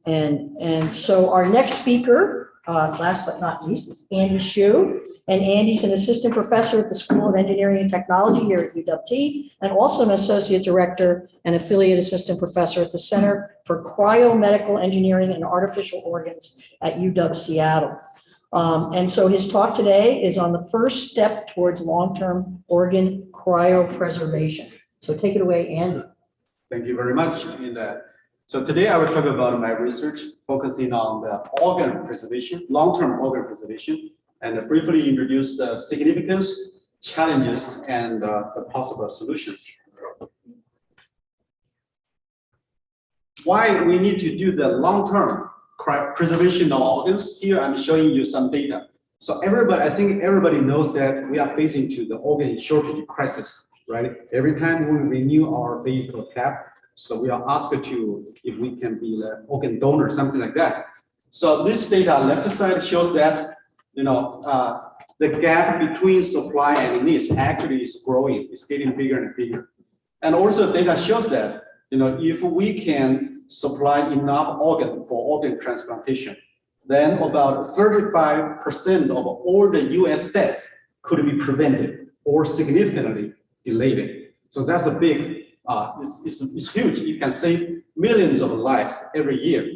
And so our next speaker, last but not least, is Andy Hsu. And Andy's an assistant professor at the School of Engineering and Technology here at UW-T, and also an associate director and affiliate assistant professor at the Center for Cryomedical Engineering and Artificial Organs at UW-Seattle. And so his talk today is on the first step towards long-term organ cryopreservation. So take it away, Andy. Thank you very much. So today I will talk about my research focusing on the organ preservation, long-term organ preservation, and briefly introduce the significance, challenges, and the possible solutions. Why we need to do the long-term preservation of organs? Here I'm showing you some data. So I think everybody knows that we are facing to the organ shortage crisis, right? Every time we renew our vehicle cap, so we are asked if we can be the organ donor, something like that. So this data left side shows that the gap between supply and needs actually is growing. It's getting bigger and bigger. And also data shows that if we can supply enough organ for organ transplantation, then about 35% of all the U.S. deaths could be prevented or significantly delayed. So that's a big. It's huge. You can save millions of lives every year.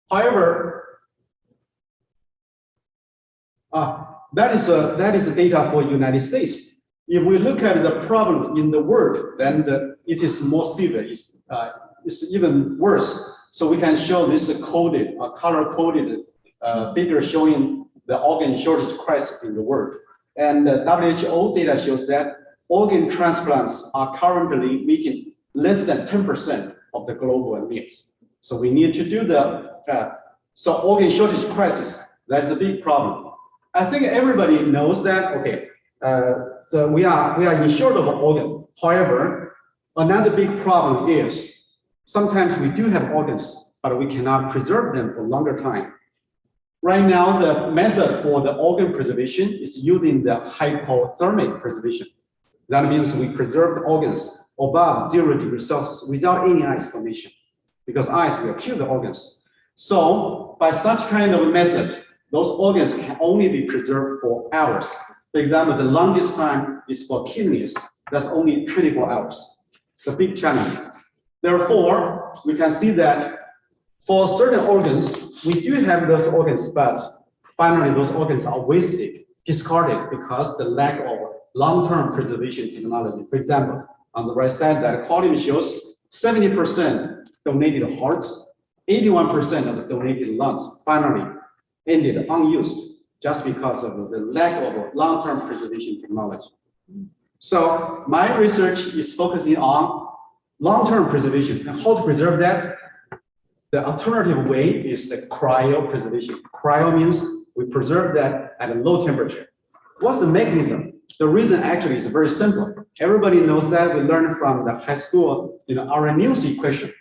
However, that is data for United States. If we look at the problem in the world, then it is more severe. It's even worse. So we can show this color-coded figure showing the organ shortage crisis in the world. And the WHO data shows that organ transplants are currently meeting less than 10% of the global needs. So we need to do so organ shortage crisis, that's a big problem. I think everybody knows that, okay, so we are in short of organ. However, another big problem is sometimes we do have organs, but we cannot preserve them for a longer time. Right now, the method for the organ preservation is using the hypothermic preservation. That means we preserve the organs above 0 degrees Celsius without any ice formation, because ice will kill the organs. So by such kind of a method, those organs can only be preserved for hours. For example, the longest time is for kidneys. That's only 24 hours. It's a big challenge. Therefore, we can see that for certain organs, we do have those organs, but finally those organs are wasted, discarded because the lack of long-term preservation technology. For example, on the right side, that column shows 70% donated hearts, 81% of the donated lungs finally ended unused just because of the lack of long-term preservation technology. So my research is focusing on long-term preservation and how to preserve that. The alternative way is the cryopreservation. Cryo means we preserve that at a low temperature. What's the mechanism? The reason actually is very simple. Everybody knows that. We learned from the high school, Arrhenius equation.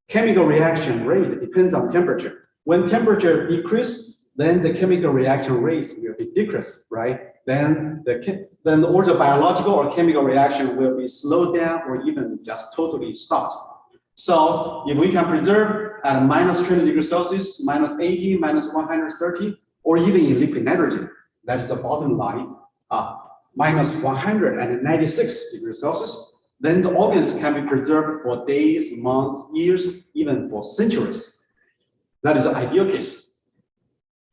Chemical reaction rate depends on temperature. When temperature decreases, then the chemical reaction rates will be decreased, right? Then all the biological or chemical reaction will be slowed down or even just totally stopped. So if we can preserve at minus 20 degrees Celsius, minus 80, minus 130, or even in liquid nitrogen, that is the bottom line, minus 196 degrees Celsius, then the organs can be preserved for days, months, years, even for centuries. That is the ideal case.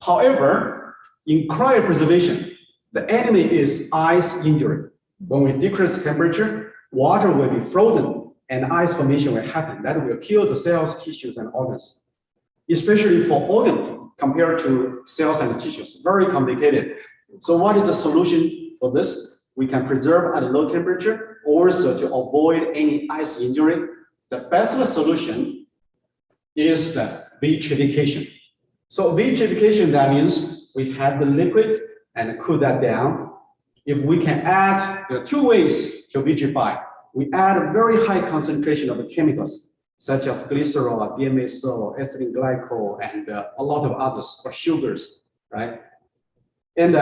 However, in cryopreservation, the enemy is ice injury. When we decrease temperature, water will be frozen and ice formation will happen. That will kill the cells, tissues, and organs. Especially for organ compared to cells and tissues, very complicated. So what is the solution for this? We can preserve at a low temperature, also to avoid any ice injury. The best solution is the vitrification. So vitrification, that means we have the liquid and cool that down. If we can add, there are two ways to vitrify. We add a very high concentration of chemicals, such as glycerol, DMSO, ethylene glycol, and a lot of others, or sugars, right? And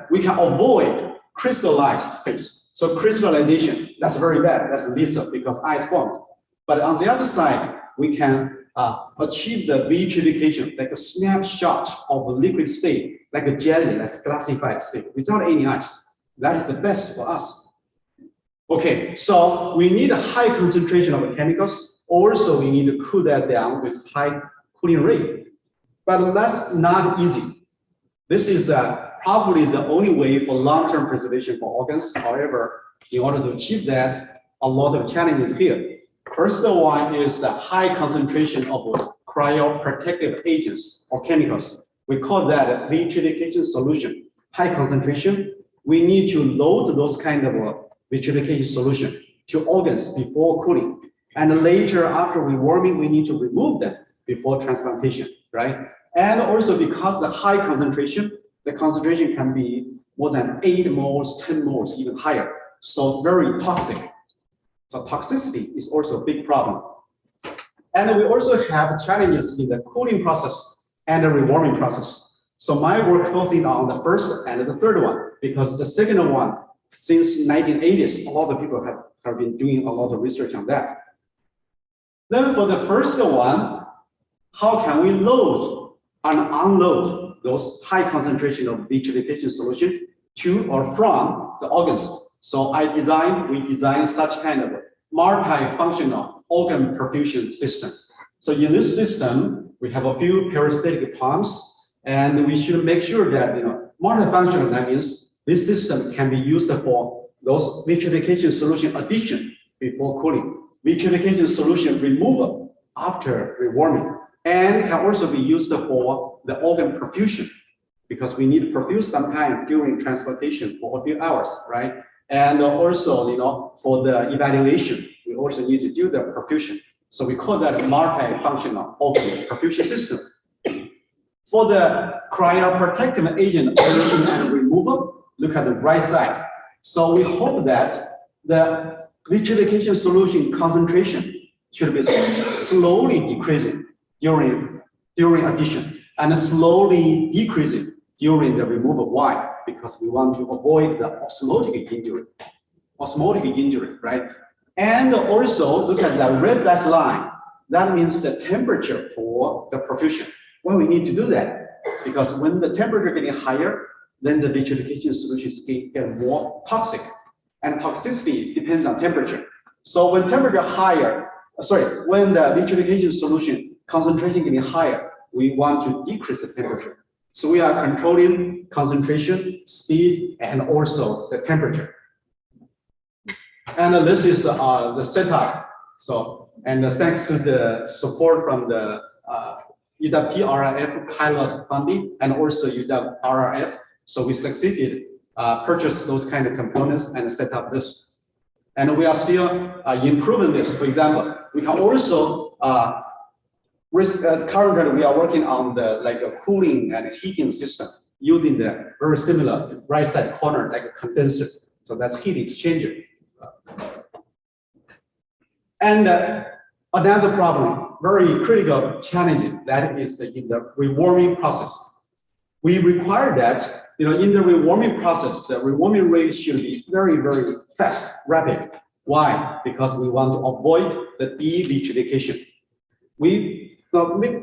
we can avoid crystallized phase. So crystallization, that's very bad. That's lethal because ice formed. But on the other side, we can achieve the vitrification, like a snapshot of a liquid state, like a jelly, that's classified state, without any ice. That is the best for us. Okay, so we need a high concentration of chemicals. Also, we need to cool that down with high cooling rate. But that's not easy. This is probably the only way for long-term preservation for organs. However, in order to achieve that, a lot of challenges here. First one is the high concentration of cryoprotective agents or chemicals. We call that a vitrification solution. High concentration. We need to load those kind of vitrification solution to organs before cooling. And later, after rewarming, we need to remove them before transplantation, right? And also because the high concentration, the concentration can be more than 8 moles, 10 moles, even higher. So very toxic. So toxicity is also a big problem. And we also have challenges in the cooling process and the rewarming process. So my work focusing on the first and the third one, because the second one, since 1980s, a lot of people have been doing a lot of research on that. Then for the first one, how can we load and unload those high concentration of vitrification solution to or from the organs? So we designed such kind of multi-functional organ perfusion system. So in this system, we have a few peristaltic pumps, and we should make sure that, multifunctional, that means this system can be used for those vitrification solution addition before cooling, vitrification solution removal after rewarming, and can also be used for the organ perfusion, because we need to perfuse sometime during transportation for a few hours, right? And also, for the evaluation, we also need to do the perfusion. So we call that a multifunctional organ perfusion system. For the cryoprotective agent addition and removal, look at the right side. So we hope that the vitrification solution concentration should be slowly decreasing during addition and slowly decreasing during the removal. Why? Because we want to avoid the osmotic injury, right? And also look at the red dashed line. That means the temperature for the perfusion. Why we need to do that? Because when the temperature getting higher, then the vitrification solutions get more toxic. And toxicity depends on temperature. So when temperature when the vitrification solution concentration getting higher, we want to decrease the temperature. So we are controlling concentration, speed, and also the temperature. And this is the setup. So, and thanks to the support from the UW RRF pilot funding and also UW RRF, so we succeeded purchase those kind of components and set up this. And we are still improving this. For example, we can also currently we are working on a cooling and heating system using the very similar right side corner like a condenser. So that's heat exchanger. And another problem, very critical challenge, that is in the rewarming process. We require that in the rewarming process, the rewarming rate should be very, very fast, rapid. Why? Because we want to avoid the de-vitrification.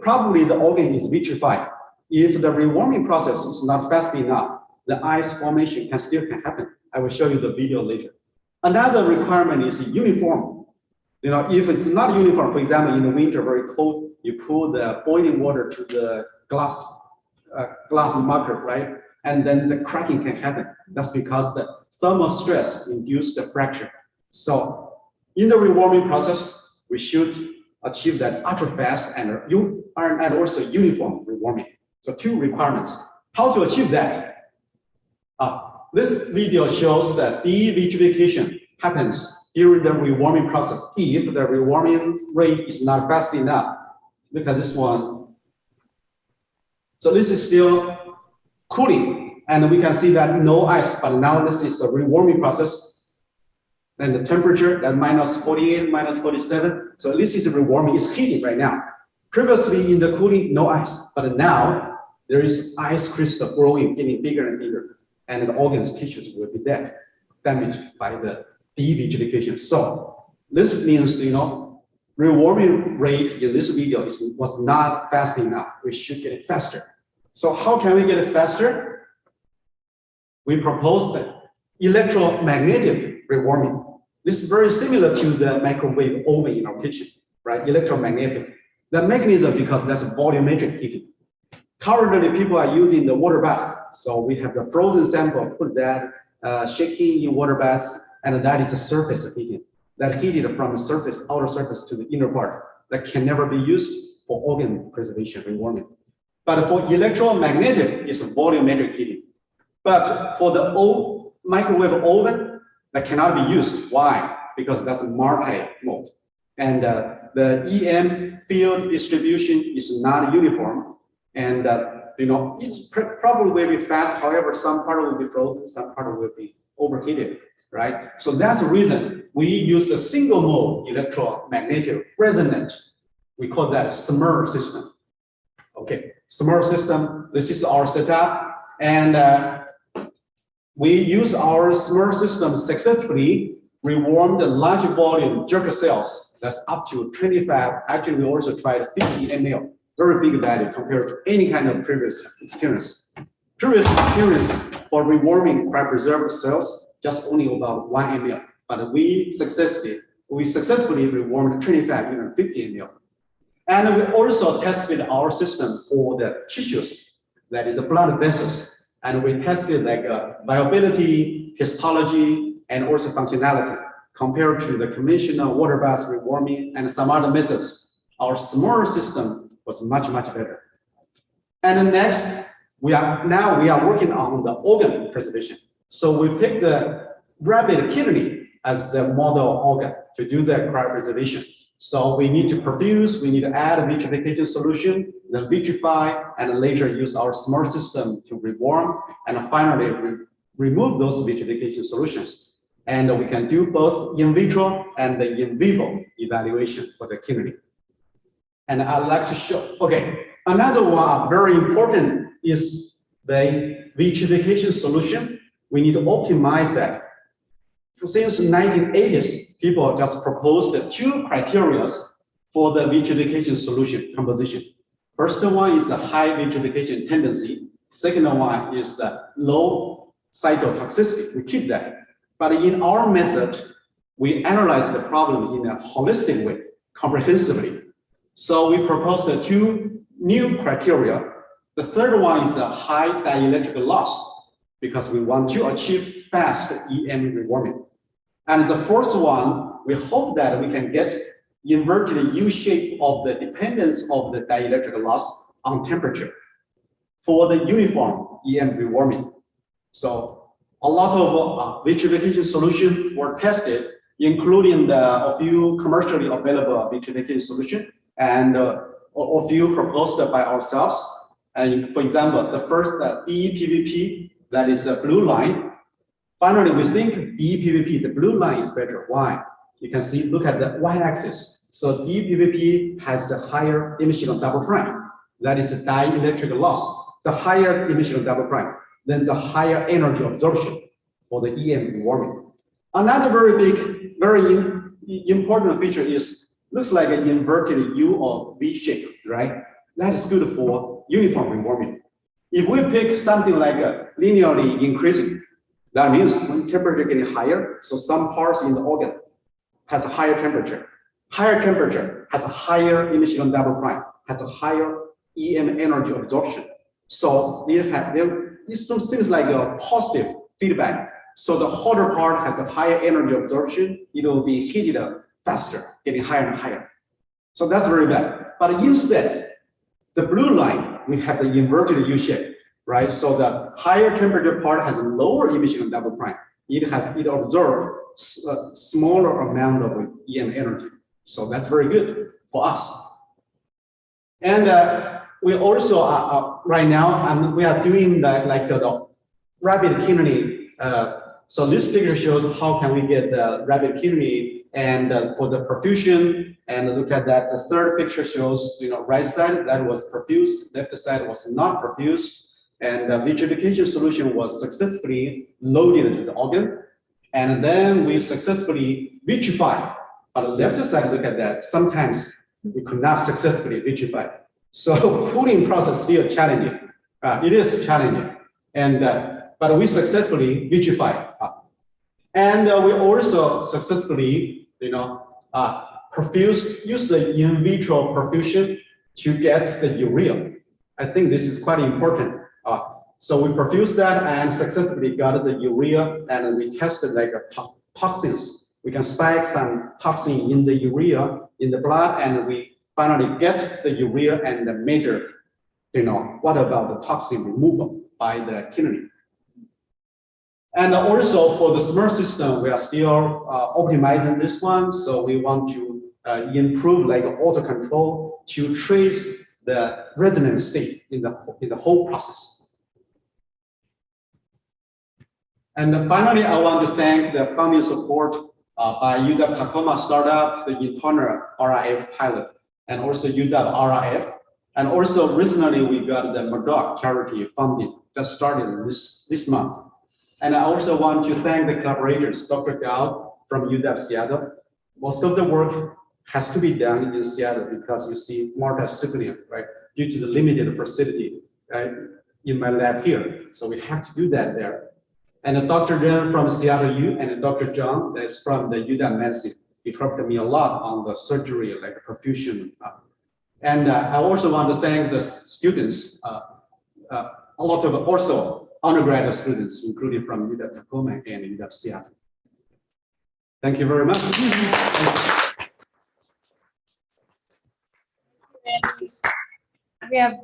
Probably the organ is vitrified. If the rewarming process is not fast enough, the ice formation can happen. I will show you the video later. Another requirement is uniform. If it's not uniform, for example, in the winter, very cold, you pour the boiling water to the glass mugger, right? And then the cracking can happen. That's because the thermal stress induces the fracture. So in the rewarming process, we should achieve that ultra fast and also uniform rewarming. So 2 requirements. How to achieve that? This video shows that de-vitrification happens during the rewarming process if the rewarming rate is not fast enough. Look at this one. So this is still cooling, and we can see that no ice, but now this is a rewarming process. And the temperature at -48, -47. So this is rewarming, it's heating right now. Previously in the cooling, no ice, but now there is ice crystal growing, getting bigger and bigger, and the organs, tissues will be damaged by the de-vitrification. So this means, rewarming rate in this video was not fast enough. We should get it faster. So how can we get it faster? We proposed electromagnetic rewarming. This is very similar to the microwave oven in our kitchen, right? Electromagnetic. The mechanism, because that's volumetric heating. Currently, people are using the water bath. So we have the frozen sample, put that shaking in water bath, and that is the surface heating. That heated from the surface, outer surface to the inner part. That can never be used for organ preservation, rewarming. But for electromagnetic, it's volumetric heating. But for the old microwave oven, that cannot be used. Why? Because that's a multi mode. And the EM field distribution is not uniform. And it's probably will be fast. However, some part will be frozen, some part will be overheated, right? So that's the reason we use a single mode electromagnetic resonance. We call that SMR system. Okay, SMR system, this is our setup. And we use our SMR system successfully rewarmed large volume jerk cells. That's up to 25. Actually, we also tried 50 ml. Very big value compared to any kind of previous experience. Previous experience for rewarming cryopreserved cells, just only about 1 ml. But we successfully rewarmed 25, even 50 ml. And we also tested our system for the tissues, that is the blood vessels. And we tested like viability, histology, and also functionality compared to the conventional water bath rewarming and some other methods. Our SMR system was much, much better. And then next, we are working on the organ preservation. So we picked the rabbit kidney as the model organ to do the cryopreservation. So we need to perfuse, we need to add a vitrification solution, then vitrify, and later use our SMR system to rewarm, and finally remove those vitrification solutions. And we can do both in vitro and the in vivo evaluation for the kidney. And I'd like to show, okay, another one very important is the vitrification solution. We need to optimize that. Since the 1980s, people just proposed 2 criteria for the vitrification solution composition. First one is the high vitrification tendency. Second one is low cytotoxicity. We keep that. But in our method, we analyze the problem in a holistic way, comprehensively. So we proposed 2 new criteria. The third one is the high dielectric loss, because we want to achieve fast EM rewarming. And the fourth one, we hope that we can get inverted U shape of the dependence of the dielectric loss on temperature for the uniform EM rewarming. So a lot of vitrification solutions were tested, including a few commercially available vitrification solutions and a few proposed by ourselves. And for example, the first DEPVP, that is the blue line. Finally, we think DEPVP, the blue line is better. Why? You can see, look at the y-axis. So DEPVP has the higher emission of double prime. That is the dielectric loss. The higher emission of double prime, then the higher energy absorption for the EM rewarming. Another very big, very important feature is, looks like an inverted U or V shape, right? That is good for uniform rewarming. If we pick something like a linearly increasing, that means when temperature getting higher, so some parts in the organ has a higher temperature. Higher temperature has a higher emission of double prime, has a higher EM energy absorption. So these some things like a positive feedback. So the hotter part has a higher energy absorption. It will be heated faster, getting higher and higher. So that's very bad. But instead, the blue line, we have the inverted U shape, right? So the higher temperature part has a lower emission of double prime. It absorbs a smaller amount of EM energy. So that's very good for us. And we also right now, we are doing the rabbit kidney. So this picture shows how can we get the rabbit kidney and for the perfusion. And look at that. The third picture shows, right side that was perfused, left side was not perfused, and the vitrification solution was successfully loaded to the organ. And then we successfully vitrified On the left side, look at that. Sometimes we could not successfully vitrify. So cooling process still challenging. It is challenging, and but we successfully vitrify. And we also successfully, use the in vitro perfusion to get the urea. I think this is quite important. So we perfused that and successfully got the urea, and we tested like toxins. We can spike some toxin in the urea in the blood, and we finally get the urea and measure, what about the toxin removal by the kidney. And also for the smart system, we are still optimizing this one. So we want to improve like auto control to trace the resonance state in the whole process. And finally, I want to thank the funding support by UW Tacoma startup, the internal RIF pilot, and also UW RIF. And also recently we got the Murdoch charity funding that started this month. And I also want to thank the collaborators, Dr. Gao from UW Seattle. Most of the work has to be done in Seattle because you see multidisciplinary, right? Due to the limited facility, right, in my lab here. So we have to do that there. And Dr. Ren from Seattle U and Dr. John that's from the UW Medicine. He helped me a lot on the surgery, like perfusion. And I also want to thank the students, a lot of also undergraduate students, including from UW Tacoma and UW Seattle. Thank you very much. We have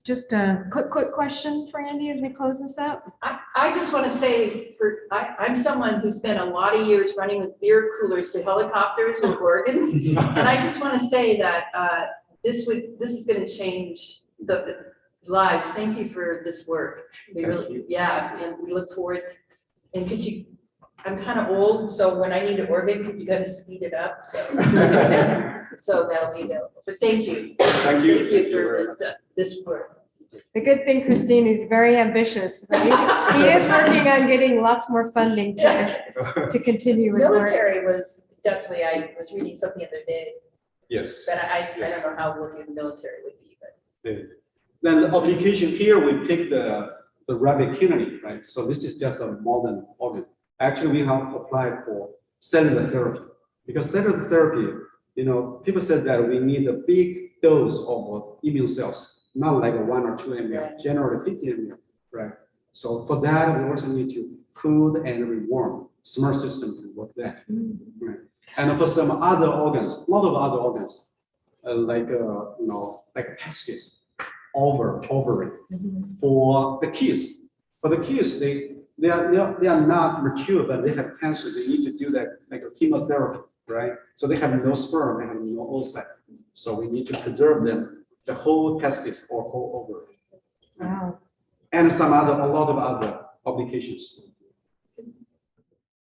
just a quick question for Andy as we close this up. I just want to say, I'm someone who spent a lot of years running with beer coolers to helicopters with organs, and I just want to say that this is going to change the lives. Thank you for this work. We really, yeah, and we look forward. And could you? I'm kind of old, so when I need an organ, could you guys speed it up? So that'll be available. But thank you. Thank you. Thank you for this work. The good thing, Christine, is very ambitious. So he is working on getting lots more funding to continue his work. Military was definitely, I was reading something the other day, Yes. but I don't know how working in the military would be, but. Then the application here, we pick the rabbit kidney, right? So this is just a modern organ. Actually, we have applied for cellular therapy because cellular therapy, people said that we need a big dose of immune cells, not like a 1 or 2 ml, Right. generally 50 ml, right? So for that, we also need to cool and rewarm smart system to work that, right? And for some other organs, a lot of other organs, like testes, ovary, for the kids. For the kids, they are not mature, but they have cancer. They need to do that like a chemotherapy, right? So they have no sperm, they have no oocyte. So we need to preserve them, the whole testis or whole ovary. Wow. And a lot of other applications.